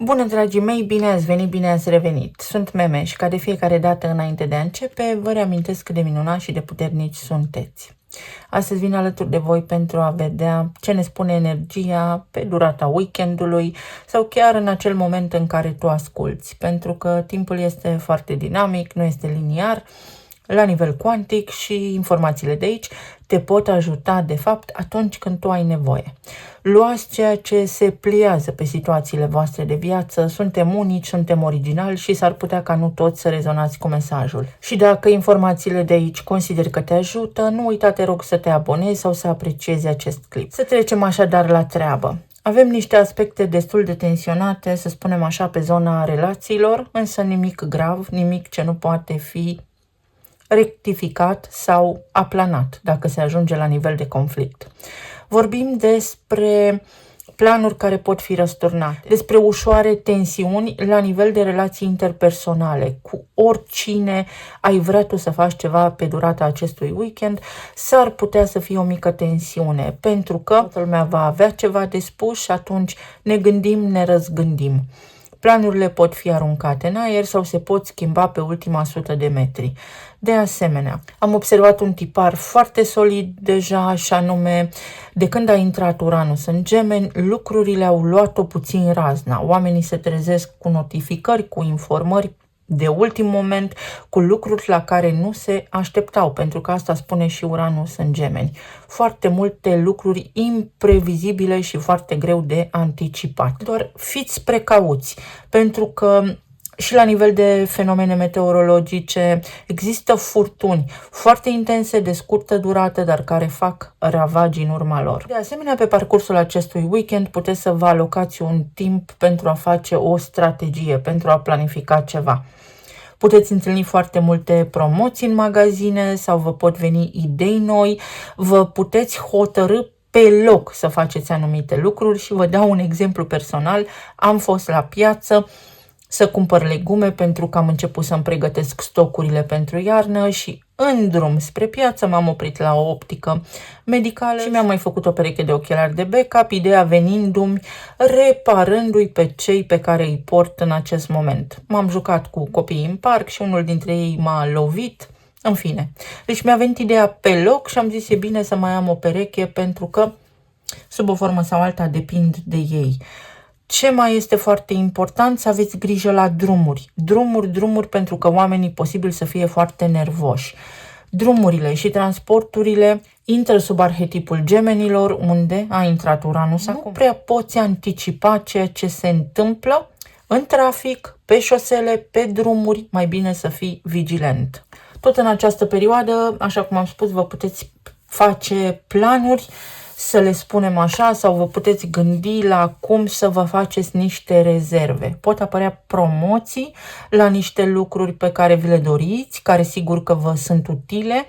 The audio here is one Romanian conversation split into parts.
Bună, dragii mei, bine ați venit, bine ați revenit. Sunt Meme și ca de fiecare dată înainte de a începe, vă reamintesc cât de minunați și de puternici sunteți. Astăzi vin alături de voi pentru a vedea ce ne spune energia pe durata weekendului sau chiar în acel moment în care tu asculți, pentru că timpul este foarte dinamic, nu este liniar, la nivel cuantic și informațiile de aici te pot ajuta, de fapt, atunci când tu ai nevoie. Luați ceea ce se pliază pe situațiile voastre de viață, suntem unici, suntem originali și s-ar putea ca nu toți să rezonați cu mesajul. Și dacă informațiile de aici consideri că te ajută, nu uita, te rog, să te abonezi sau să apreciezi acest clip. Să trecem așadar la treabă. Avem niște aspecte destul de tensionate, să spunem așa, pe zona relațiilor, însă nimic grav, nimic ce nu poate fi rectificat sau aplanat dacă se ajunge la nivel de conflict. Vorbim despre planuri care pot fi răsturnate, despre ușoare tensiuni la nivel de relații interpersonale. Cu oricine ai vrea tu să faci ceva pe durata acestui weekend, s-ar putea să fie o mică tensiune, pentru că toată lumea va avea ceva de spus și atunci ne gândim, ne răzgândim. Planurile pot fi aruncate în aer sau se pot schimba pe ultima 100 de metri. De asemenea, am observat un tipar foarte solid deja, și anume, de când a intrat Uranus în Gemeni, lucrurile au luat-o puțin razna. Oamenii se trezesc cu notificări, cu informări de ultim moment, cu lucruri la care nu se așteptau, pentru că asta spune și Uranus în Gemeni. Foarte multe lucruri imprevizibile și foarte greu de anticipat. Doar fiți precauți, pentru că și la nivel de fenomene meteorologice există furtuni foarte intense, de scurtă durată, dar care fac ravagii în urma lor. De asemenea, pe parcursul acestui weekend puteți să vă alocați un timp pentru a face o strategie, pentru a planifica ceva. Puteți întâlni foarte multe promoții în magazine sau vă pot veni idei noi, vă puteți hotărâ pe loc să faceți anumite lucruri și vă dau un exemplu personal. Am fost la piață să cumpăr legume pentru că am început să-mi pregătesc stocurile pentru iarnă și în drum spre piață m-am oprit la o optică medicală și mi-am mai făcut o pereche de ochelari de backup, ideea venindu-mi, reparându-i pe cei pe care îi port în acest moment. M-am jucat cu copiii în parc și unul dintre ei m-a lovit, în fine. Deci mi-a venit ideea pe loc și am zis e bine să mai am o pereche pentru că sub o formă sau alta depind de ei. Ce mai este foarte important? Să aveți grijă la drumuri. Drumuri, pentru că oamenii posibil să fie foarte nervoși. Drumurile și transporturile intră sub arhetipul gemenilor, unde a intrat Uranus acum. Nu prea poți anticipa ceea ce se întâmplă în trafic, pe șosele, pe drumuri, mai bine să fii vigilent. Tot în această perioadă, așa cum am spus, vă puteți face planuri, să le spunem așa, sau vă puteți gândi la cum să vă faceți niște rezerve. Pot apărea promoții la niște lucruri pe care vi le doriți, care sigur că vă sunt utile,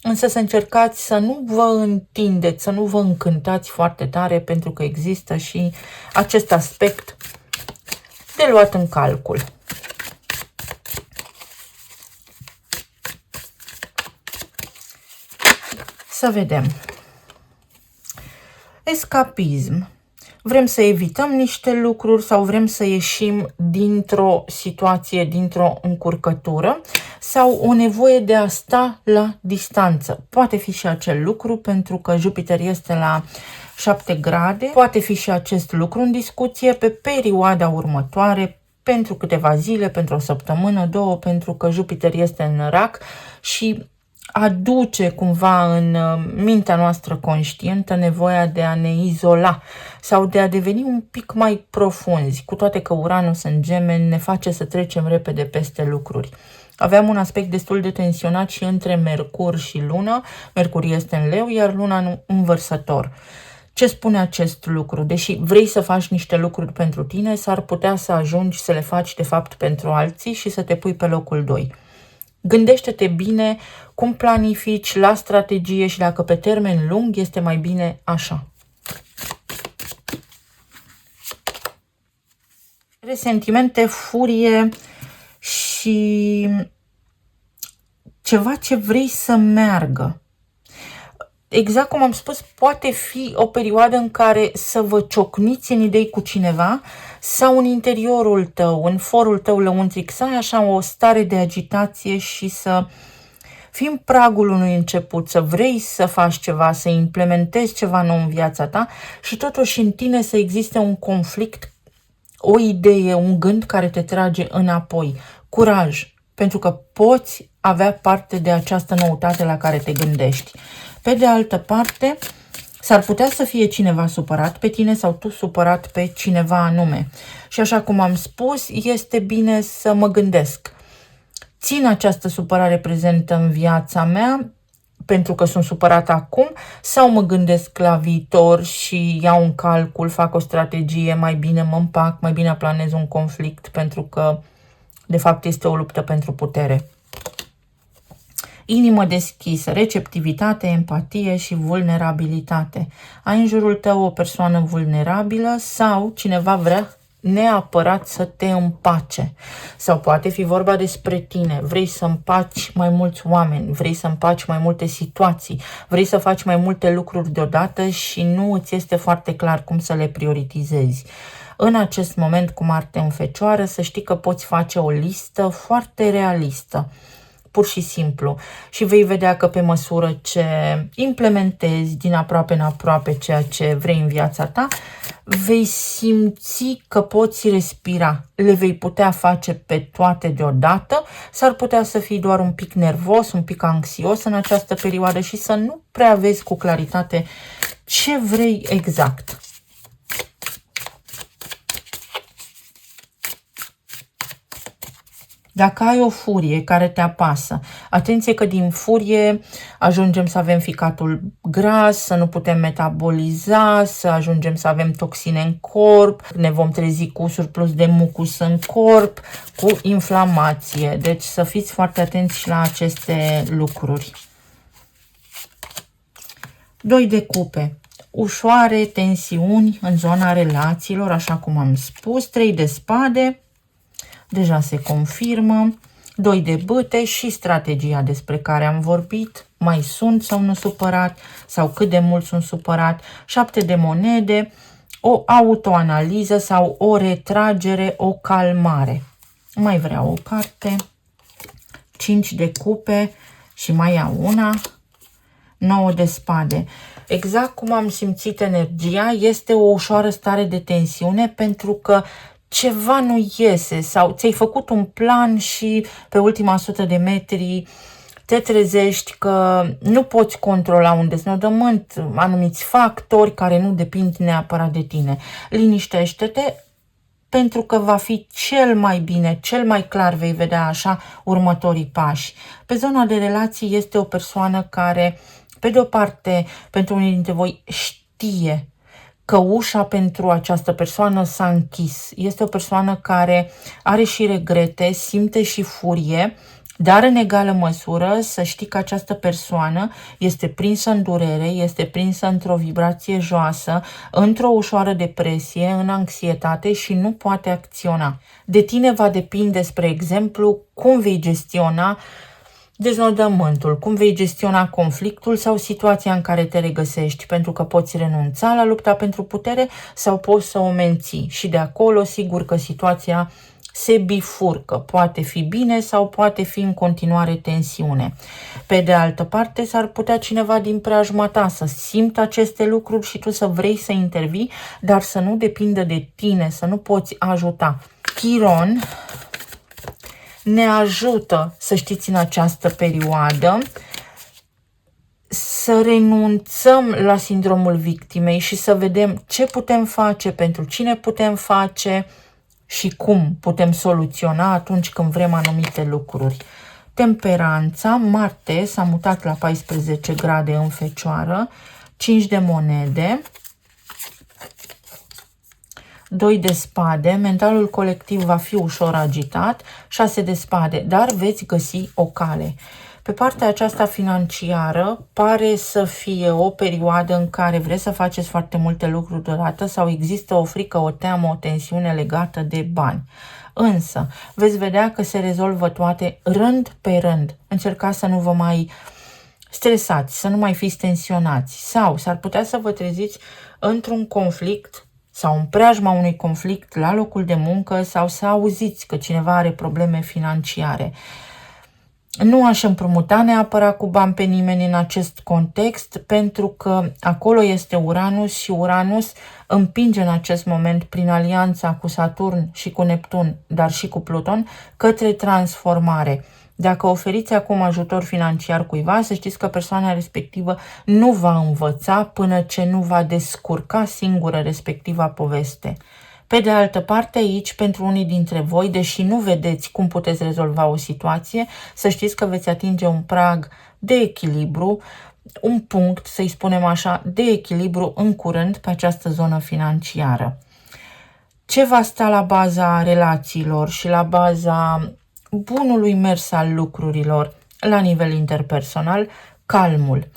însă să încercați să nu vă întindeți, să nu vă încântați foarte tare, pentru că există și acest aspect de luat în calcul. Să vedem. Escapism. Vrem să evităm niște lucruri sau vrem să ieșim dintr-o situație, dintr-o încurcătură sau o nevoie de a sta la distanță. Poate fi și acel lucru pentru că Jupiter este la 7 grade. Poate fi și acest lucru în discuție pe perioada următoare, pentru câteva zile, pentru o săptămână, două, pentru că Jupiter este în Rac și aduce cumva în mintea noastră conștientă nevoia de a ne izola sau de a deveni un pic mai profunzi, cu toate că Uranus în Gemeni ne face să trecem repede peste lucruri. Aveam un aspect destul de tensionat și între Mercur și Lună. Mercur este în Leu, iar Luna în Vărsător. Ce spune acest lucru? Deși vrei să faci niște lucruri pentru tine, s-ar putea să ajungi să le faci de fapt pentru alții și să te pui pe locul 2. Gândește-te bine cum planifici la strategie și dacă pe termen lung este mai bine așa. Resentimente, furie și ceva ce vrei să meargă. exact cum am spus, poate fi o perioadă în care să vă ciocniți în idei cu cineva sau în interiorul tău, în forul tău lăuntric, să ai așa o stare de agitație și să fii în pragul unui început, să vrei să faci ceva, să implementezi ceva nou în viața ta și totuși în tine să existe un conflict, o idee, un gând care te trage înapoi. Curaj, pentru că poți avea parte de această noutate la care te gândești. Pe de altă parte, s-ar putea să fie cineva supărat pe tine sau tu supărat pe cineva anume. Și așa cum am spus, este bine să mă gândesc. Țin această supărare prezentă în viața mea pentru că sunt supărată acum sau mă gândesc la viitor și iau în calcul, fac o strategie, mai bine mă împac, mai bine planez un conflict pentru că de fapt este o luptă pentru putere. Inimă deschisă, receptivitate, empatie și vulnerabilitate. Ai în jurul tău o persoană vulnerabilă sau cineva vrea neapărat să te împace. Sau poate fi vorba despre tine. Vrei să împaci mai mulți oameni, vrei să împaci mai multe situații, vrei să faci mai multe lucruri deodată și nu îți este foarte clar cum să le prioritizezi. În acest moment, cu Marte în Fecioară, să știi că poți face o listă foarte realistă, pur și simplu, și vei vedea că pe măsură ce implementezi din aproape în aproape ceea ce vrei în viața ta, vei simți că poți respira, le vei putea face pe toate deodată. S-ar putea să fii doar un pic nervos, un pic anxios în această perioadă și să nu prea vezi cu claritate ce vrei exact. Dacă ai o furie care te apasă, atenție că din furie ajungem să avem ficatul gras, să nu putem metaboliza, să ajungem să avem toxine în corp, ne vom trezi cu surplus de mucus în corp, cu inflamație. Deci să fiți foarte atenți și la aceste lucruri. 2 de cupe. Ușoare tensiuni în zona relațiilor, așa cum am spus. 3 de spade. Deja se confirmă. 2 de bâte și strategia despre care am vorbit. Mai sunt sau nu supărat sau cât de mult sunt supărat. 7 de monede. O autoanaliză sau o retragere, o calmare. Mai vreau o carte. 5 de cupe și mai iau una. 9 de spade. Exact cum am simțit energia, este o ușoară stare de tensiune pentru că ceva nu iese sau ți-ai făcut un plan și pe ultima 100 de metri te trezești că nu poți controla un deznodământ, anumiți factori care nu depind neapărat de tine. Liniștește-te pentru că va fi cel mai bine, cel mai clar vei vedea așa următorii pași. Pe zona de relații este o persoană care, pe de o parte, pentru unii dintre voi știe că ușa pentru această persoană s-a închis. Este o persoană care are și regrete, simte și furie, dar în egală măsură să știi că această persoană este prinsă în durere, este prinsă într-o vibrație joasă, într-o ușoară depresie, în anxietate și nu poate acționa. De tine va depinde, spre exemplu, cum vei gestiona deznodământul, cum vei gestiona conflictul sau situația în care te regăsești, pentru că poți renunța la lupta pentru putere sau poți să o menții și de acolo sigur că situația se bifurcă, poate fi bine sau poate fi în continuare tensiune. Pe de altă parte, s-ar putea cineva din preajma ta să simtă aceste lucruri și tu să vrei să intervii, dar să nu depindă de tine, să nu poți ajuta. Chiron ne ajută, să știți, în această perioadă să renunțăm la sindromul victimei și să vedem ce putem face, pentru cine putem face și cum putem soluționa atunci când vrem anumite lucruri. Temperanța, Marte s-a mutat la 14 grade în Fecioară, 5 de monede, 2 de spade, mentalul colectiv va fi ușor agitat, 6 de spade, dar veți găsi o cale. Pe partea aceasta financiară pare să fie o perioadă în care vreți să faceți foarte multe lucruri deodată sau există o frică, o teamă, o tensiune legată de bani. Însă veți vedea că se rezolvă toate rând pe rând. Încercați să nu vă mai stresați, să nu mai fiți tensionați sau s-ar putea să vă treziți într-un conflict sau în preajma unui conflict la locul de muncă sau să auziți că cineva are probleme financiare. Nu aș împrumuta neapărat cu bani pe nimeni în acest context, pentru că acolo este Uranus și Uranus împinge în acest moment, prin alianța cu Saturn și cu Neptun, dar și cu Pluton, către transformare. Dacă oferiți acum ajutor financiar cuiva, să știți că persoana respectivă nu va învăța până ce nu va descurca singură respectiva poveste. Pe de altă parte, aici, pentru unii dintre voi, deși nu vedeți cum puteți rezolva o situație, să știți că veți atinge un prag de echilibru, un punct, să-i spunem așa, de echilibru în curând pe această zonă financiară. Ce va sta la baza relațiilor și la baza bunului mers al lucrurilor la nivel interpersonal? Calmul.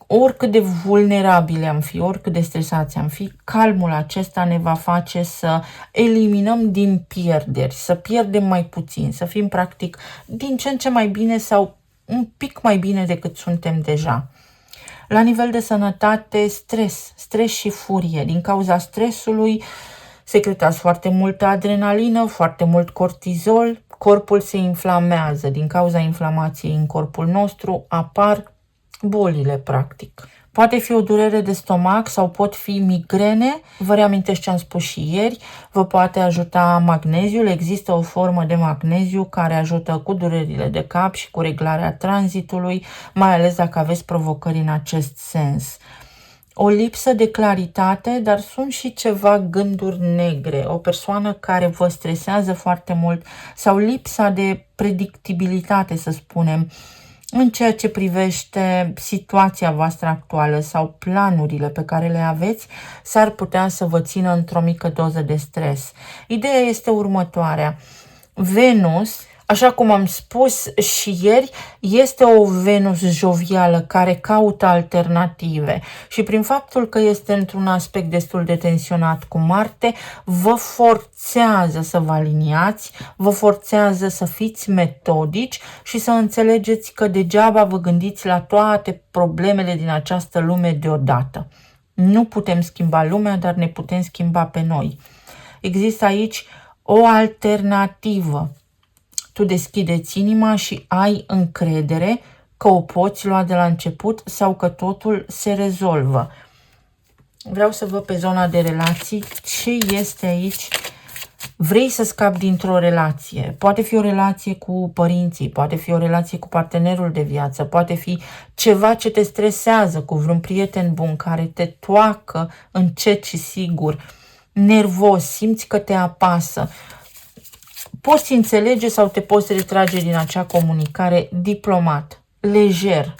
Oricât de vulnerabile am fi, oricât de stresați am fi, calmul acesta ne va face să eliminăm din pierderi, să pierdem mai puțin, să fim practic din ce în ce mai bine sau un pic mai bine decât suntem deja. La nivel de sănătate, stres și furie. Din cauza stresului secretați foarte multă adrenalină, foarte mult cortizol, corpul se inflamează. Din cauza inflamației în corpul nostru apar bolile, practic. Poate fi o durere de stomac sau pot fi migrene. Vă reamintesc ce am spus și ieri. Vă poate ajuta magneziul. Există o formă de magneziu care ajută cu durerile de cap și cu reglarea tranzitului, mai ales dacă aveți provocări în acest sens. O lipsă de claritate, dar sunt și ceva gânduri negre. O persoană care vă stresează foarte mult sau lipsa de predictibilitate, să spunem, în ceea ce privește situația voastră actuală sau planurile pe care le aveți, s-ar putea să vă țină într-o mică doză de stres. Ideea este următoarea. Venus, așa cum am spus și ieri, este o Venus jovială care caută alternative și prin faptul că este într-un aspect destul de tensionat cu Marte, vă forțează să vă aliniați, vă forțează să fiți metodici și să înțelegeți că degeaba vă gândiți la toate problemele din această lume deodată. Nu putem schimba lumea, dar ne putem schimba pe noi. Există aici o alternativă. Tu deschideți inima și ai încredere că o poți lua de la început sau că totul se rezolvă. Vreau să văd pe zona de relații ce este aici. Vrei să scapi dintr-o relație. Poate fi o relație cu părinții, poate fi o relație cu partenerul de viață, poate fi ceva ce te stresează cu vreun prieten bun care te toacă încet și sigur, nervos, simți că te apasă. Poți înțelege sau te poți retrage din acea comunicare diplomat, lejer.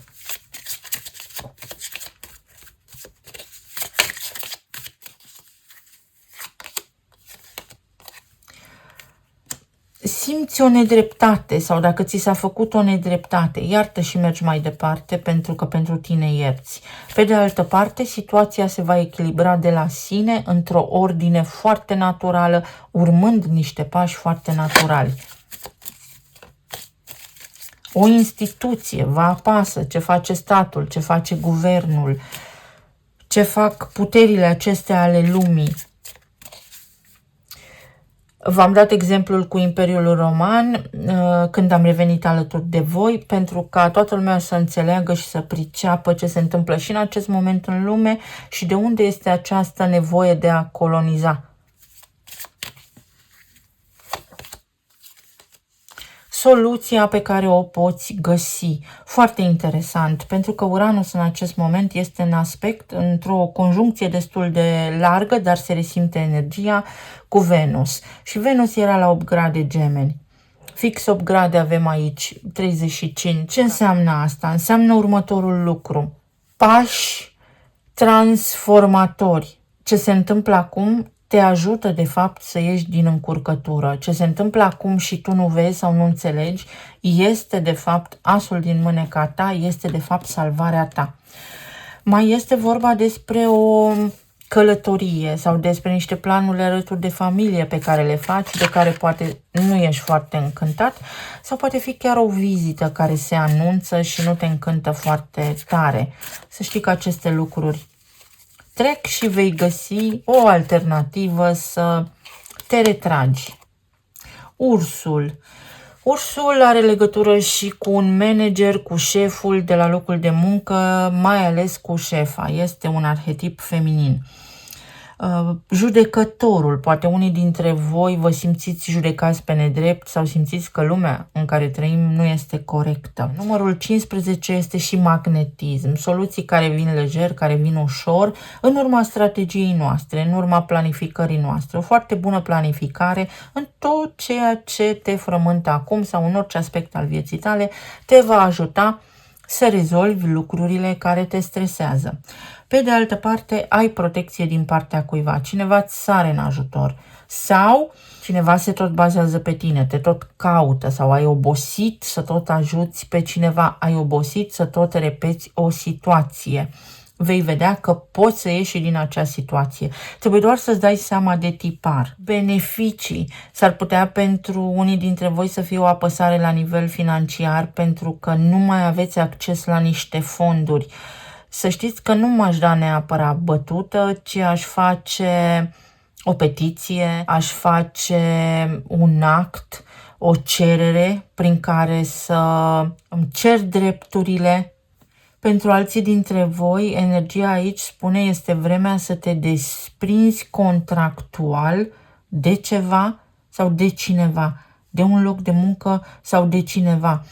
Simți o nedreptate sau dacă ți s-a făcut o nedreptate, iartă și mergi mai departe pentru că pentru tine ierți. Pe de altă parte, situația se va echilibra de la sine într-o ordine foarte naturală, urmând niște pași foarte naturali. O instituție vă apasă ce face statul, ce face guvernul, ce fac puterile acestea ale lumii. V-am dat exemplul cu Imperiul Roman când am revenit alături de voi, pentru ca toată lumea să înțeleagă și să priceapă ce se întâmplă și în acest moment în lume și de unde este această nevoie de a coloniza. Soluția pe care o poți găsi. Foarte interesant, pentru că Uranus în acest moment este în aspect, într-o conjuncție destul de largă, dar se resimte energia cu Venus. Și Venus era la 8 grade Gemeni. Fix 8 grade avem aici, 35. Ce înseamnă asta? Înseamnă următorul lucru. Pași transformatori. Ce se întâmplă acum te ajută de fapt să ieși din încurcătură. Ce se întâmplă acum și tu nu vezi sau nu înțelegi, este de fapt asul din mâneca ta, este de fapt salvarea ta. Mai este vorba despre o călătorie sau despre niște planuri alături de familie pe care le faci, de care poate nu ești foarte încântat, sau poate fi chiar o vizită care se anunță și nu te încântă foarte tare. Să știi că aceste lucruri trec și vei găsi o alternativă să te retragi. Ursul. Ursul are legătură și cu un manager, cu șeful de la locul de muncă, mai ales cu șefa. Este un arhetip feminin. Judecătorul. Poate unii dintre voi vă simțiți judecați pe nedrept sau simțiți că lumea în care trăim nu este corectă. Numărul 15 este și magnetism. Soluții care vin lejer, care vin ușor, în urma strategiei noastre, în urma planificării noastre. O foarte bună planificare în tot ceea ce te frământă acum sau în orice aspect al vieții tale te va ajuta să rezolvi lucrurile care te stresează. Pe de altă parte, ai protecție din partea cuiva. Cineva îți sare în ajutor sau cineva se tot bazează pe tine, te tot caută sau ai obosit să tot ajuți pe cineva, ai obosit să tot repeți o situație. Vei vedea că poți să ieși din acea situație. Trebuie doar să-ți dai seama de tipar. Beneficii. S-ar putea pentru unii dintre voi să fie o apăsare la nivel financiar pentru că nu mai aveți acces la niște fonduri. Să știți că nu m-aș da neapărat bătută, ci aș face o petiție, aș face un act, o cerere prin care să îmi cer drepturile. Pentru alții dintre voi, energia aici spune este vremea să te desprinzi contractual de ceva sau de cineva, de un loc de muncă sau de cineva.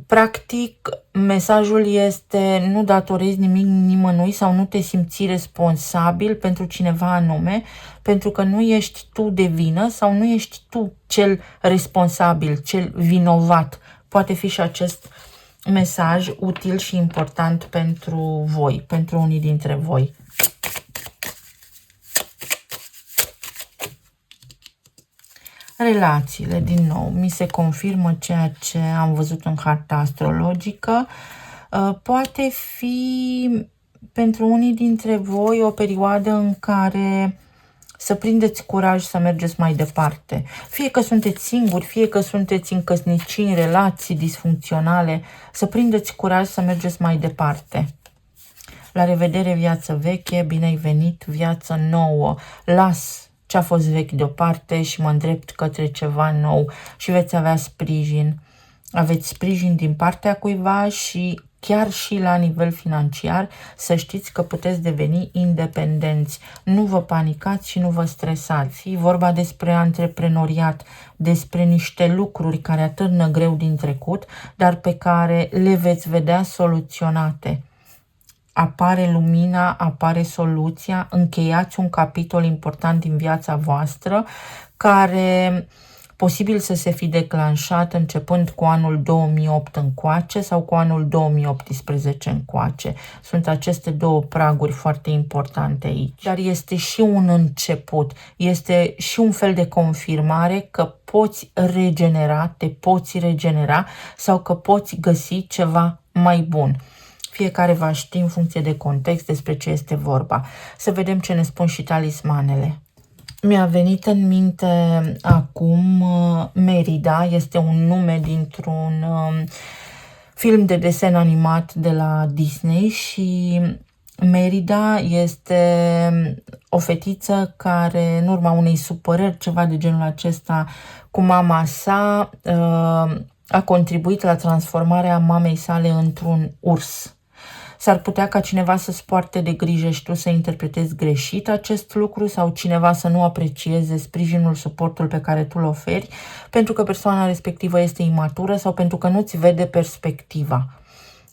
Practic, mesajul este nu datorezi nimic nimănui sau nu te simți responsabil pentru cineva anume, pentru că nu ești tu de vină sau nu ești tu cel responsabil, cel vinovat. Poate fi și acest mesaj util și important pentru voi, pentru unii dintre voi. Relațiile, din nou, mi se confirmă ceea ce am văzut în harta astrologică. Poate fi pentru unii dintre voi o perioadă în care să prindeți curaj să mergeți mai departe. Fie că sunteți singuri, fie că sunteți în căsnicii, în relații disfuncționale, să prindeți curaj să mergeți mai departe. La revedere, viață veche, bine ai venit, viață nouă. Las ce a fost vechi deoparte și mă îndrept către ceva nou și veți avea sprijin. Aveți sprijin din partea cuiva și chiar și la nivel financiar să știți că puteți deveni independenți. Nu vă panicați și nu vă stresați. Fie vorba despre antreprenoriat, despre niște lucruri care atârnă greu din trecut, dar pe care le veți vedea soluționate. Apare lumina, apare soluția, încheiați un capitol important din viața voastră care posibil să se fi declanșat începând cu anul 2008 încoace sau cu anul 2018 încoace. Sunt aceste două praguri foarte importante aici. Dar este și un început, este și un fel de confirmare că poți regenera, te poți regenera sau că poți găsi ceva mai bun. Fiecare va ști în funcție de context despre ce este vorba. Să vedem ce ne spun și talismanele. Mi-a venit în minte acum Merida, este un nume dintr-un film de desen animat de la Disney și Merida este o fetiță care, în urma unei supărări, ceva de genul acesta, cu mama sa, a contribuit la transformarea mamei sale într-un urs. S-ar putea ca cineva să-ți poarte de grijă și tu să interpretezi greșit acest lucru sau cineva să nu aprecieze sprijinul, suportul pe care tu îl oferi pentru că persoana respectivă este imatură sau pentru că nu-ți vede perspectiva.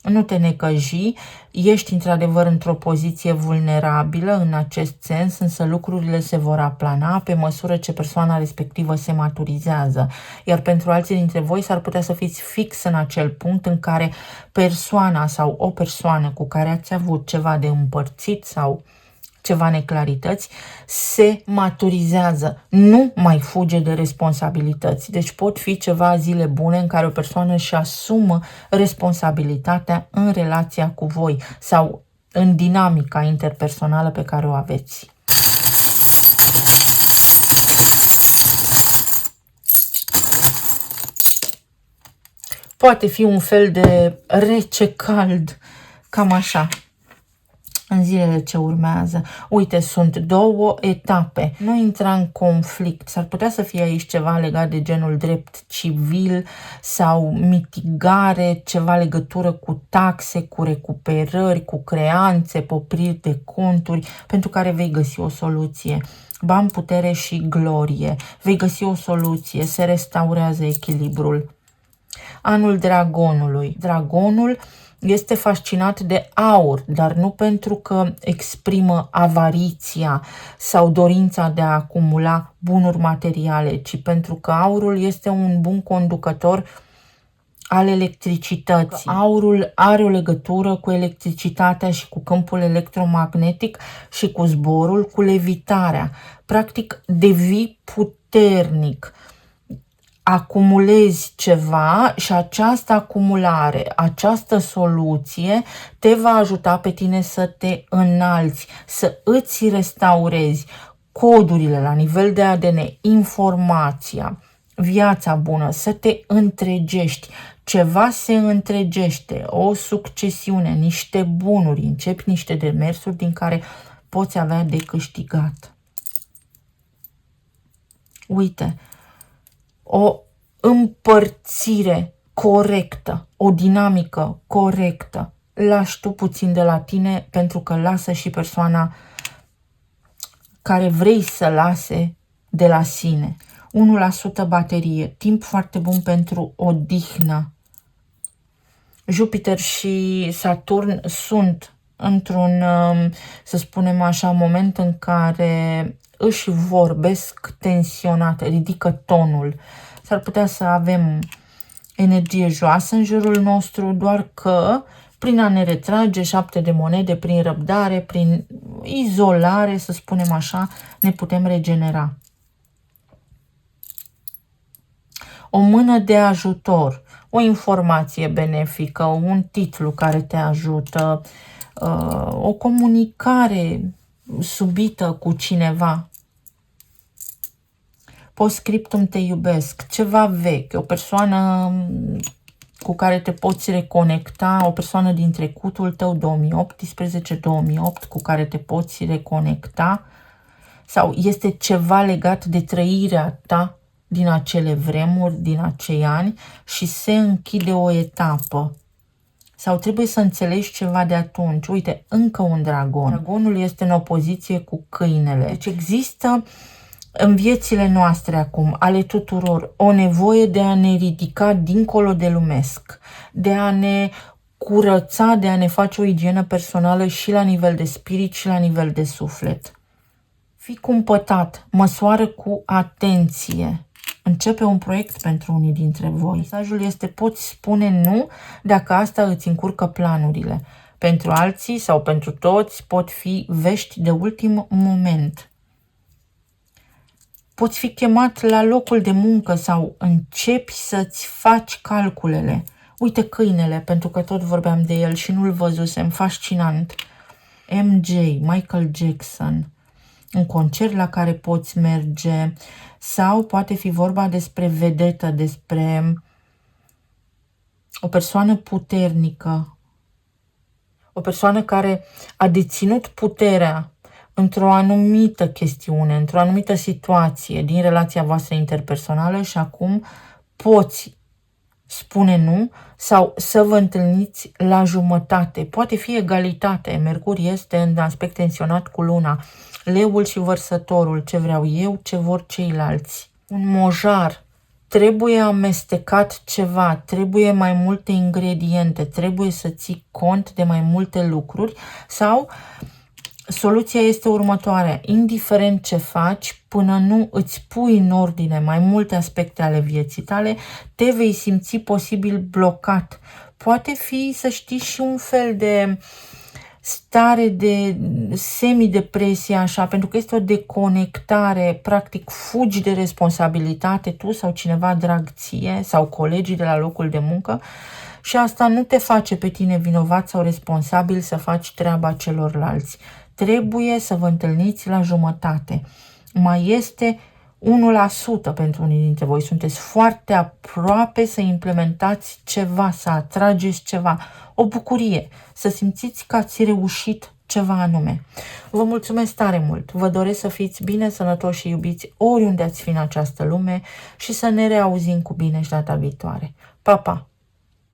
Nu te necăji, ești într-adevăr într-o poziție vulnerabilă în acest sens, însă lucrurile se vor aplana pe măsură ce persoana respectivă se maturizează. Iar pentru alții dintre voi s-ar putea să fiți fix în acel punct în care persoana sau o persoană cu care ați avut ceva de împărțit sau ceva neclarități, se maturizează, nu mai fuge de responsabilități. Deci pot fi ceva zile bune în care o persoană își asumă responsabilitatea în relația cu voi sau în dinamica interpersonală pe care o aveți. Poate fi un fel de rece-cald, cam așa, în zilele ce urmează. Uite, sunt două etape. Nu intra în conflict. S-ar putea să fie aici ceva legat de genul drept civil sau mitigare, ceva legătură cu taxe, cu recuperări, cu creanțe, popriri de conturi, pentru care vei găsi o soluție. Bani, putere și glorie. Vei găsi o soluție, se restaurează echilibrul. Anul dragonului. Dragonul este fascinat de aur, dar nu pentru că exprimă avariția sau dorința de a acumula bunuri materiale, ci pentru că aurul este un bun conducător al electricității. Aurul are o legătură cu electricitatea și cu câmpul electromagnetic și cu zborul, cu levitarea. Practic, devii puternic. Acumulezi ceva și această acumulare, această soluție te va ajuta pe tine să te înalți, să îți restaurezi codurile la nivel de ADN, informația, viața bună, să te întregești. Ceva se întregește, o succesiune, niște bunuri, începi niște demersuri din care poți avea de câștigat. Uite, o împărțire corectă, o dinamică corectă. Lași tu puțin de la tine pentru că lasă și persoana care vrei să lase de la sine. 1% baterie, timp foarte bun pentru odihnă. Jupiter și Saturn sunt într-un, să spunem așa, moment în care își vorbesc tensionat, ridică tonul. S-ar putea să avem energie joasă în jurul nostru, doar că prin a ne retrage 7 de monede, prin răbdare, prin izolare, să spunem așa, ne putem regenera. O mână de ajutor, o informație benefică, un titlu care te ajută, o comunicare subită cu cineva. Postscriptum, te iubesc, ceva vechi, o persoană cu care te poți reconecta, o persoană din trecutul tău 2018-2008 cu care te poți reconecta, sau este ceva legat de trăirea ta din acele vremuri, din acei ani și se închide o etapă. Sau trebuie să înțelegi ceva de atunci. Uite, încă un dragon. Dragonul este în opoziție cu câinele. Deci există în viețile noastre acum, ale tuturor, o nevoie de a ne ridica dincolo de lumesc, de a ne curăța, de a ne face o igienă personală și la nivel de spirit și la nivel de suflet. Fii cumpătat, măsoară cu atenție. Începe un proiect pentru unii dintre voi. Mesajul este: poți spune nu dacă asta îți încurcă planurile. Pentru alții sau pentru toți pot fi vești de ultim moment. Poți fi chemat la locul de muncă sau începi să-ți faci calculele. Uite câinele, pentru că tot vorbeam de el și nu-l văzusem, fascinant. MJ, Michael Jackson, un concert la care poți merge, sau poate fi vorba despre vedetă, despre o persoană puternică, o persoană care a deținut puterea într-o anumită chestiune, într-o anumită situație din relația voastră interpersonală și acum poți spune nu sau să vă întâlniți la jumătate. Poate fi egalitate. Mercur este în aspect tensionat cu Luna. Leul și Vărsătorul, ce vreau eu, ce vor ceilalți. Un mojar. Trebuie amestecat ceva, trebuie mai multe ingrediente, trebuie să ții cont de mai multe lucruri sau soluția este următoarea. Indiferent ce faci, până nu îți pui în ordine mai multe aspecte ale vieții tale, te vei simți posibil blocat. Poate fi, să știi, și un fel de stare de semidepresie, așa, pentru că este o deconectare, practic fugi de responsabilitate tu sau cineva drag ție sau colegii de la locul de muncă Și asta nu te face pe tine vinovat sau responsabil să faci treaba celorlalți. Trebuie să vă întâlniți la jumătate. Mai este 1% pentru unii dintre voi. Sunteți foarte aproape să implementați ceva, să atrageți ceva, o bucurie, să simțiți că ați reușit ceva anume. Vă mulțumesc tare mult. Vă doresc să fiți bine, sănătoși și iubiți oriunde ați fi în această lume și să ne reauzim cu bine și data viitoare. Pa, pa!